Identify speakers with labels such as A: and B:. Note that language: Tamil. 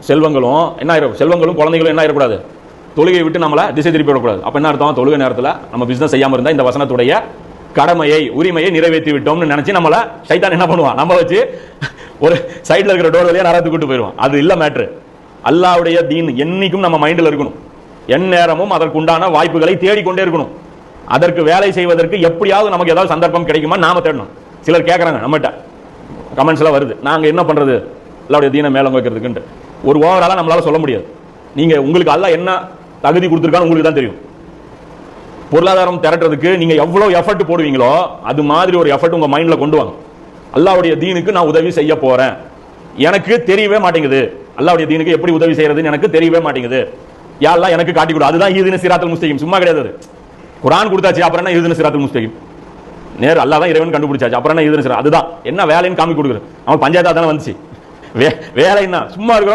A: செல்வங்களும் என்ன ஆயிரும், செல்வங்களும் குழந்தைகளும் என்ன ஆயிடக்கூடாது, தொழுகையை விட்டு நம்மளை திசை திருப்பி விடக்கூடாது. அப்ப என்ன அர்த்தம், தொழுகை நேரத்தில் நம்ம பிசினஸ் செய்யாம இருந்தா இந்த வசனத்துடைய கடமையை உரிமையை நிறைவேற்றி விட்டோம்னு நினைச்சு நம்மள சைத்தான் என்ன பண்ணுவான், நம்ம வச்சு ஒரு சைட்ல இருக்கிற டோர் வழியா நரகத்துக்கு கூட்டு போயிடுவான். அது இல்ல மேட்ரு. அல்லாஹ்வுடைய தீன் என்னைக்கும் நம்ம மைண்ட்ல இருக்கணும். எந்நேரமும் அதற்குண்டான வாய்ப்புகளை தேடிக்கொண்டே இருக்கணும். அதற்கு வேலை செய்வதற்கு எப்படியாவது நமக்கு ஏதாவது சந்தர்ப்பம் கிடைக்குமா நாம தேடணும். சிலர் கேட்கறாங்க நம்மகிட்ட, கமெண்ட்ஸ்ல வருது, நாங்க என்ன பண்றது அல்லாஹ்வுடைய தீனை மேல வைக்கிறதுக்கு. ஒரு ஓவராலா நம்மளால சொல்ல முடியாது. நீங்க உங்களுக்கு அல்லாஹ் என்ன தகுதி கொடுத்திருக்கான்னு உங்களுக்கு தான் தெரியும். பொருளாதாரம் திரட்டுறதுக்கு நீங்க எவ்வளவு எஃபர்ட் போடுவீங்களோ அது மாதிரி ஒரு எஃபர்ட் உங்க மைண்ட்ல கொண்டு வாங்க. அல்லாஹ்வுடைய தீனுக்கு நான் உதவி செய்ய போறேன், எனக்கு தெரியவே மாட்டேங்குது, அல்லாஹ்வுடைய தீனுக்கு எப்படி உதவி செய்யறதுன்னு எனக்கு தெரியவே மாட்டேங்குது, யா அல்லாஹ் எனக்கு காட்டி கொடு. அதுதான் ஈதின சிராத்துல் முஸ்தகீம். சும்மா கிடையாது. குர்ஆன் கொடுத்தாச்சு, அப்புறம் என்ன ஈதின சிராத்துல் முஸ்தகீம்? நேர் அல்லாஹ் தான் இறைவன் கண்டுபிடிச்சாச்சு, அப்புறம் என்ன ஈதின சிராத்? அதுதான் என்ன வேலைன்னு காமி கொடுக்குறது. அவன் பஞ்சாயத்தா தானே வந்துச்சு, வேலை என்ன சும்மா இருக்கிறோம்